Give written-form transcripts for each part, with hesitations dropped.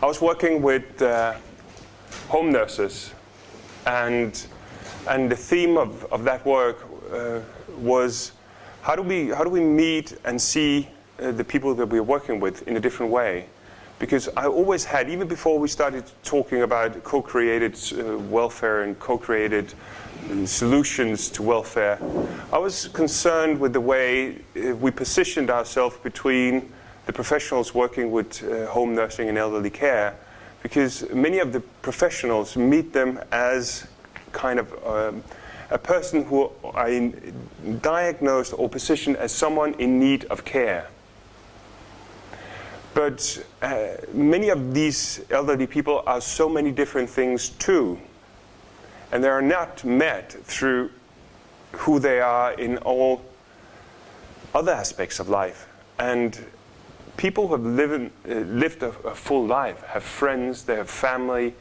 I was working with home nurses, and the theme of that work was how do we meet and see the people that we're working with in a different way? Because I always had, even before we started talking about co-created welfare and co-created solutions to welfare, I was concerned with the way we positioned ourselves between the professionals working with home nursing and elderly care, because many of the professionals meet them as kind of a person who are diagnosed or positioned as someone in need of care. But many of these elderly people are so many different things too, and they are not met through who they are in all other aspects of life. And people who have lived a full life, have friends, they have family,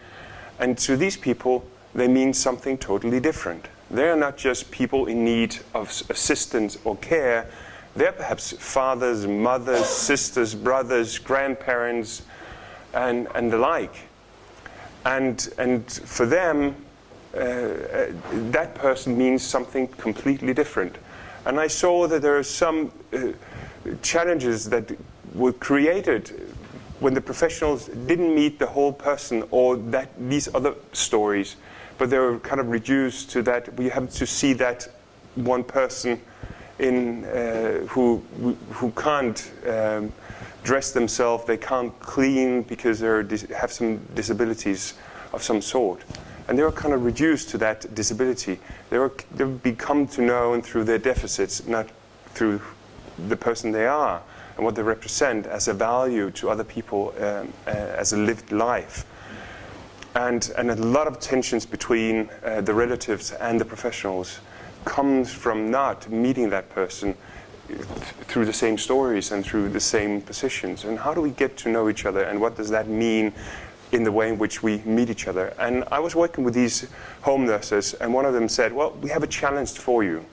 and to these people they mean something totally different. They are not just people in need of assistance or care. They're perhaps fathers, mothers, sisters, brothers, grandparents, and the like. And for them, that person means something completely different. And I saw that there are some challenges that were created when the professionals didn't meet the whole person or these other stories, but they were kind of reduced to that. We have to see that one person who can't dress themselves, they can't clean because they have some disabilities of some sort. And they were kind of reduced to that disability. They've become to know through their deficits, not through the person they are and what they represent as a value to other people, as a lived life. And a lot of tensions between the relatives and the professionals comes from not meeting that person through the same stories and through the same positions. And how do we get to know each other, and what does that mean in the way in which we meet each other? And I was working with these home nurses, and one of them said, well, we have a challenge for you,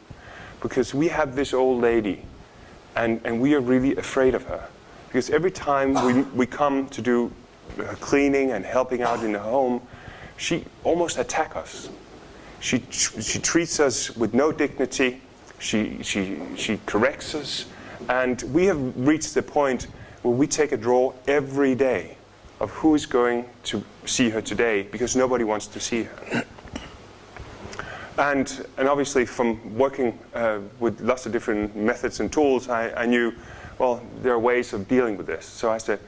because we have this old lady, and we are really afraid of her. Because every time we come to do cleaning and helping out in the home, she almost attacks us. She treats us with no dignity. She corrects us, and we have reached the point where we take a draw every day of who is going to see her today, because nobody wants to see her. And obviously, from working with lots of different methods and tools, I knew, well, there are ways of dealing with this. So I said,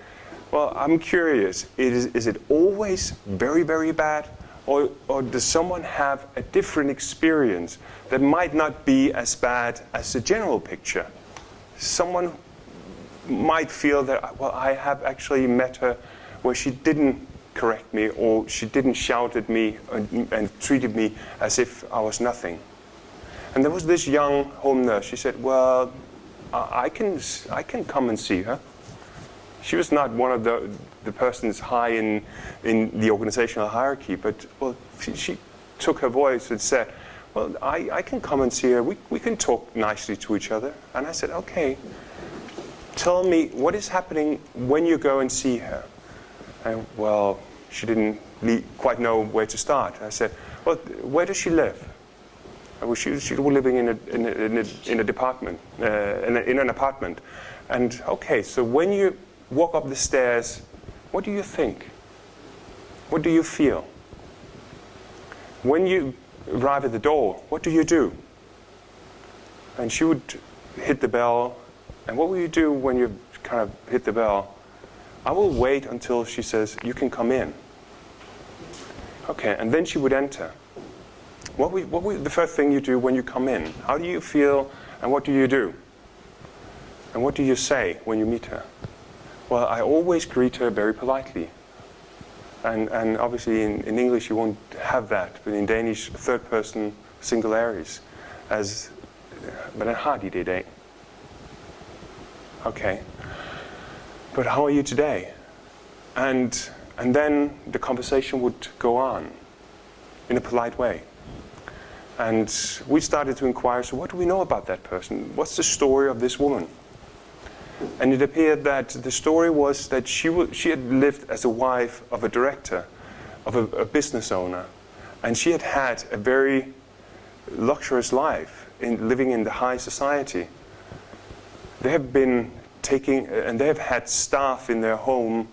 well, I'm curious, is it always very, very bad? Or does someone have a different experience that might not be as bad as the general picture? Someone might feel that, well, I have actually met her where she didn't correct me, or she didn't shout at me and treated me as if I was nothing. And there was this young home nurse. She said, well, I can come and see her. She was not one of the persons high in the organizational hierarchy, but well, she took her voice and said, well, I can come and see her. We can talk nicely to each other. And I said, okay, tell me what is happening when you go and see her. And well, she didn't quite know where to start. I said, well, where does she live? Well, she was living in an apartment. And okay, so when you walk up the stairs, what do you think? What do you feel? When you arrive at the door, what do you do? And she would hit the bell. And what will you do when you kind of hit the bell? I will wait until she says, you can come in. Okay, and then she would enter. What will the first thing you do when you come in? How do you feel, and what do you do? And what do you say when you meet her? Well, I always greet her very politely. And obviously in English you won't have that, but in Danish, third person singularis, as, hvordan har de det I dag? Okay. But how are you today? And then the conversation would go on in a polite way. And we started to inquire, so what do we know about that person? What's the story of this woman? And it appeared that the story was that she had lived as a wife of a director, of a business owner, and she had had a very luxurious life in living in the high society. They have been and they have had staff in their home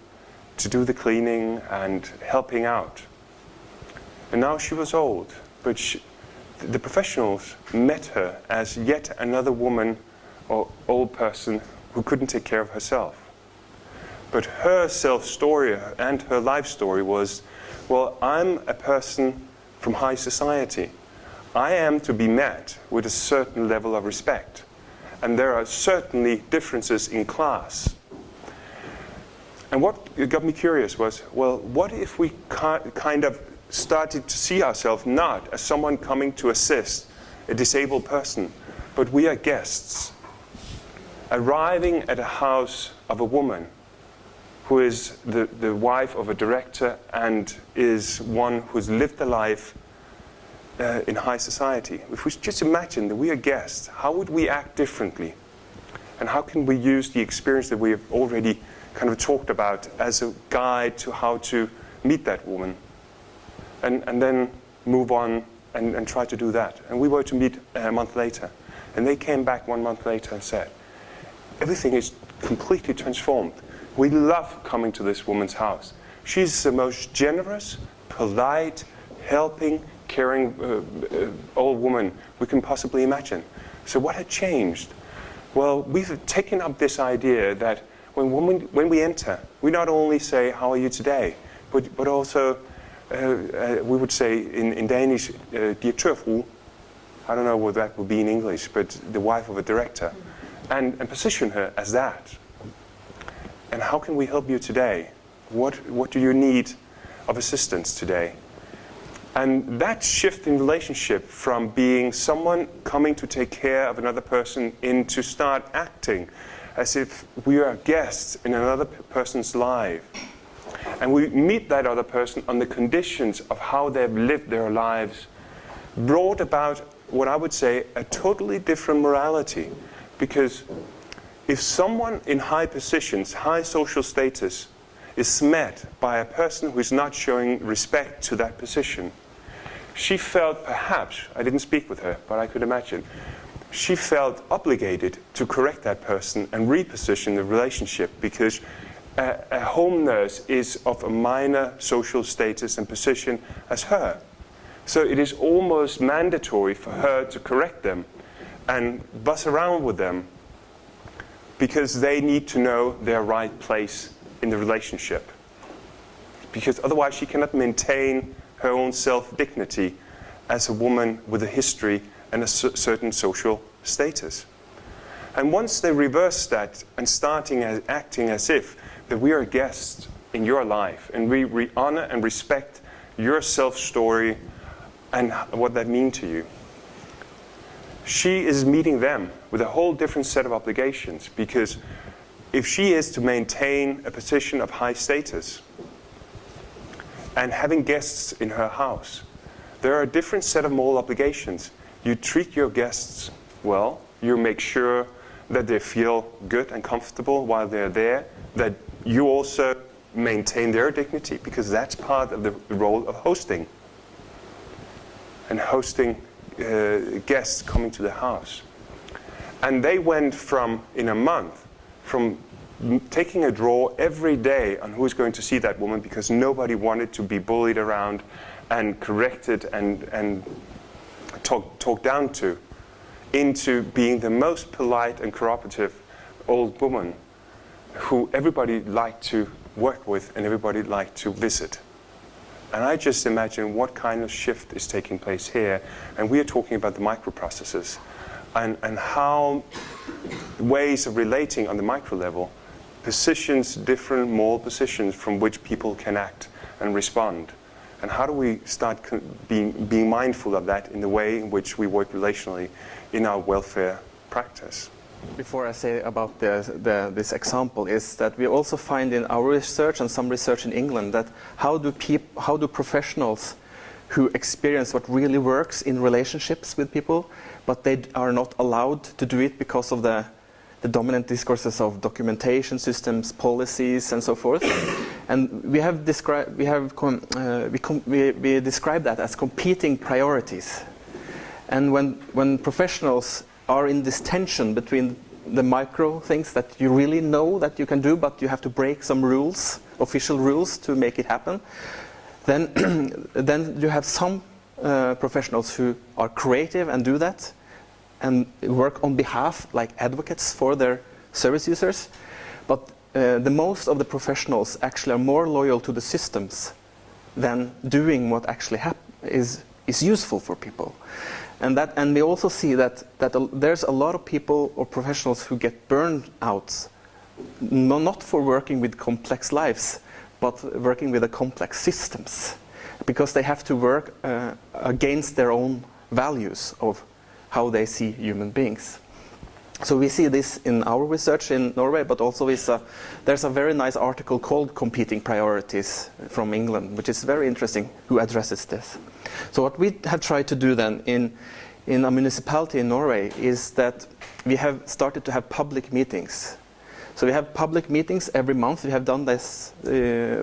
to do the cleaning and helping out. And now she was old, but the professionals met her as yet another woman or old person who couldn't take care of herself. But her self-story and her life story was, well, I'm a person from high society. I am to be met with a certain level of respect. And there are certainly differences in class. And what got me curious was, well, what if we kind of started to see ourselves not as someone coming to assist a disabled person, but we are guests, arriving at a house of a woman who is the wife of a director and is one who's lived a life in high society. If we just imagine that we are guests, how would we act differently? And how can we use the experience that we have already kind of talked about as a guide to how to meet that woman? And then move on and try to do that. And we were to meet a month later. And they came back 1 month later and said, everything is completely transformed. We love coming to this woman's house. She's the most generous, polite, helping, caring old woman we can possibly imagine. So what had changed? Well, we've taken up this idea that when we enter, we not only say, how are you today? But also, we would say in Danish, direktør fru. I don't know what that would be in English, but the wife of a director. And position her as that. And how can we help you today? What do you need of assistance today? And that shift in relationship from being someone coming to take care of another person into start acting as if we are guests in another person's life. And we meet that other person on the conditions of how they've lived their lives, brought about what I would say a totally different morality. Because if someone in high positions, high social status, is met by a person who is not showing respect to that position, she felt perhaps, I didn't speak with her, but I could imagine, she felt obligated to correct that person and reposition the relationship because a home nurse is of a minor social status and position as her. So it is almost mandatory for her to correct them and buzz around with them because they need to know their right place in the relationship. Because otherwise she cannot maintain her own self-dignity as a woman with a history and a certain social status. And once they reverse that and acting as if that we are guests in your life and we honor and respect your self-story and what that means to you, she is meeting them with a whole different set of obligations, because if she is to maintain a position of high status and having guests in her house, there are a different set of moral obligations. You treat your guests well, you make sure that they feel good and comfortable while they're there, that you also maintain their dignity, because that's part of the role of hosting. And hosting guests coming to the house. And they went from, in a month, from taking a draw every day on who's going to see that woman because nobody wanted to be bullied around and corrected and talked down to, into being the most polite and cooperative old woman who everybody liked to work with and everybody liked to visit. And I just imagine what kind of shift is taking place here. And we are talking about the microprocesses and how ways of relating on the micro level positions different moral positions from which people can act and respond. And how do we start being mindful of that in the way in which we work relationally in our welfare practice? Before I say about this example is that we also find in our research and some research in England that how do professionals who experience what really works in relationships with people, but they are not allowed to do it because of the the dominant discourses of documentation systems, policies, and so forth. And we have described we describe that as competing priorities. And when professionals are in this tension between the micro things that you really know that you can do, but you have to break some rules, official rules, to make it happen, then you have some professionals who are creative and do that, and work on behalf, like advocates for their service users. But the most of the professionals actually are more loyal to the systems than doing what actually is useful for people. And we also see that there's a lot of people or professionals who get burned out, not for working with complex lives, but working with the complex systems, because they have to work against their own values of how they see human beings. So we see this in our research in Norway, but also there's a very nice article called Competing Priorities from England, which is very interesting, who addresses this. So what we have tried to do then in a municipality in Norway is that we have started to have public meetings. So we have public meetings every month. We have done this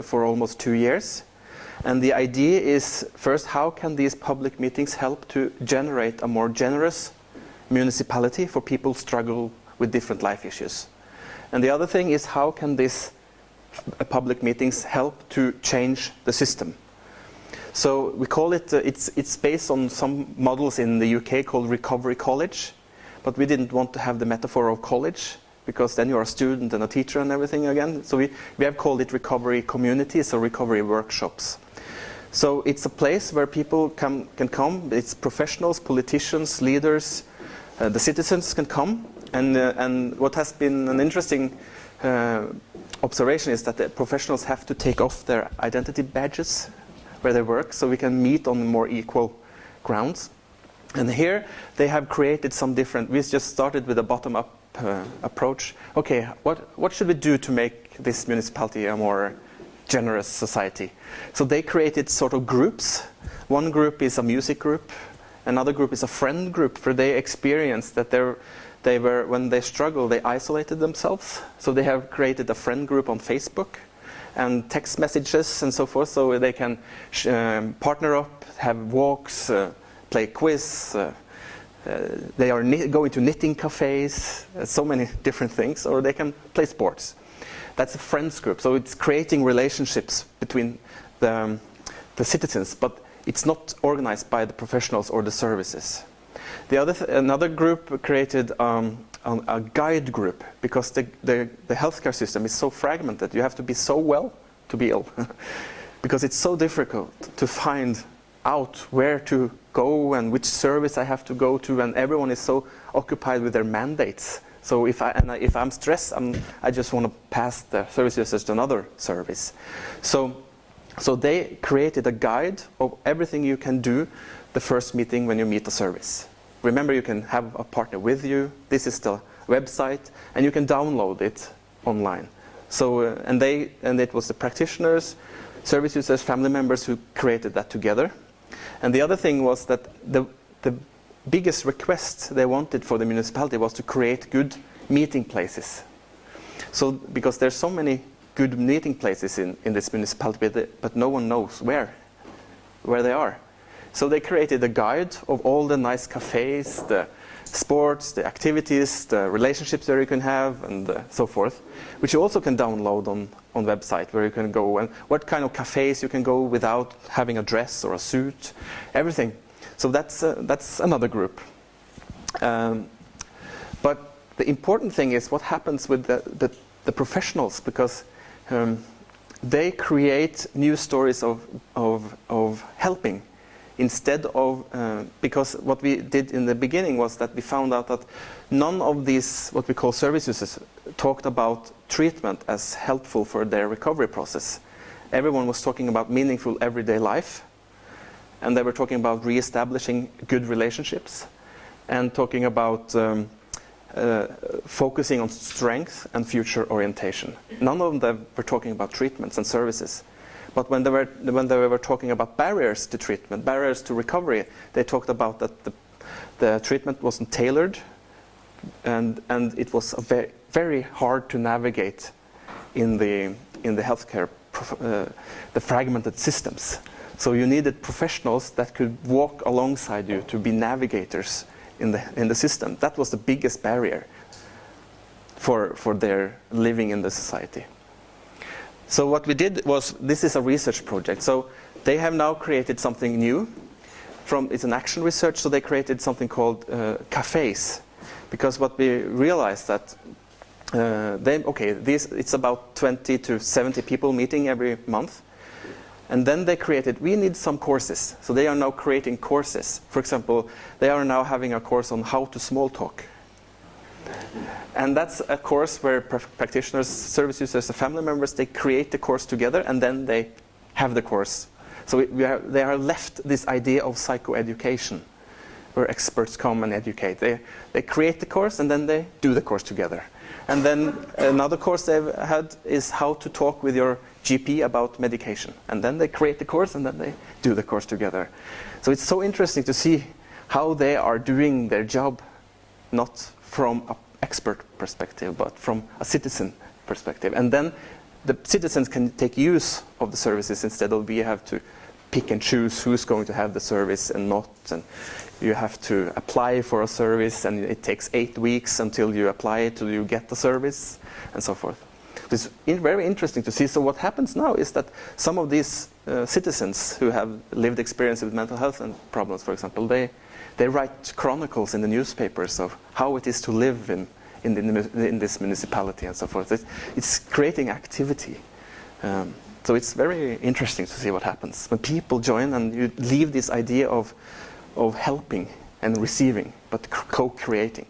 for almost 2 years. And the idea is, first, how can these public meetings help to generate a more generous municipality for people who struggle with different life issues? And the other thing is, how can these public meetings help to change the system? So we call it, it's based on some models in the UK called Recovery College, but we didn't want to have the metaphor of college, because then you're a student and a teacher and everything again. So we have called it recovery communities or recovery workshops. So it's a place where people can come. It's professionals, politicians, leaders, the citizens can come. And what has been an interesting observation is that the professionals have to take off their identity badges where they work, so we can meet on more equal grounds. And here they have created some different, we just started with a bottom-up approach. Okay, what should we do to make this municipality a more generous society? So they created sort of groups. One group is a music group, another group is a friend group, where they experienced that they were when they struggled, they isolated themselves. So they have created a friend group on Facebook and text messages and so forth, so they can partner up, have walks, play quiz. They are going to knitting cafes, so many different things, or they can play sports. That's a friends group, so it's creating relationships between the citizens, but it's not organized by the professionals or the services. Another group created a guide group, because the healthcare system is so fragmented. You have to be so well to be ill, because it's so difficult to find out where to go and which service I have to go to, and everyone is so occupied with their mandates. So if I'm stressed, I just want to pass the service users to another service. So they created a guide of everything you can do the first meeting when you meet a service. Remember, you can have a partner with you. This is the website, and you can download it online. So and it was the practitioners, service users, family members who created that together. And the other thing was that the biggest request they wanted for the municipality was to create good meeting places. So because there's so many good meeting places in this municipality, but no one knows where they are. So they created a guide of all the nice cafes, the sports, the activities, the relationships that you can have, and so forth, which you also can download on website, where you can go and what kind of cafes you can go without having a dress or a suit, everything. So that's another group. But the important thing is what happens with the professionals, because they create new stories of helping. Instead of, because what we did in the beginning was that we found out that none of these, what we call service users, talked about treatment as helpful for their recovery process. Everyone was talking about meaningful everyday life, and they were talking about re-establishing good relationships, and talking about focusing on strength and future orientation. None of them were talking about treatments and services. But when they were talking about barriers to treatment, barriers to recovery, they talked about that the treatment wasn't tailored and it was very, very hard to navigate in the healthcare, the fragmented systems. So you needed professionals that could walk alongside you to be navigators in the system. That was the biggest barrier for their living in the society. So what we did was, this is a research project. So they have now created something new. It's an action research, so they created something called cafes. Because what we realized that it's about 20 to 70 people meeting every month. And then they created, we need some courses. So they are now creating courses. For example, they are now having a course on how to small talk. And that's a course where practitioners, service users, and family members, they create the course together and then they have the course. So they are left this idea of psychoeducation, where experts come and educate. They create the course and then they do the course together. And then another course they've had is how to talk with your GP about medication. And then they create the course and then they do the course together. So it's so interesting to see how they are doing their job, not from an expert perspective, but from a citizen perspective. And then the citizens can take use of the services instead of we have to pick and choose who's going to have the service and not. And you have to apply for a service and it takes 8 weeks until you apply till you get the service and so forth. It's very interesting to see. So what happens now is that some of these citizens who have lived experience with mental health and problems, for example, they write chronicles in the newspapers of how it is to live in this municipality and so forth. It's creating activity. So it's very interesting to see what happens when people join and you leave this idea of helping and receiving, but co-creating.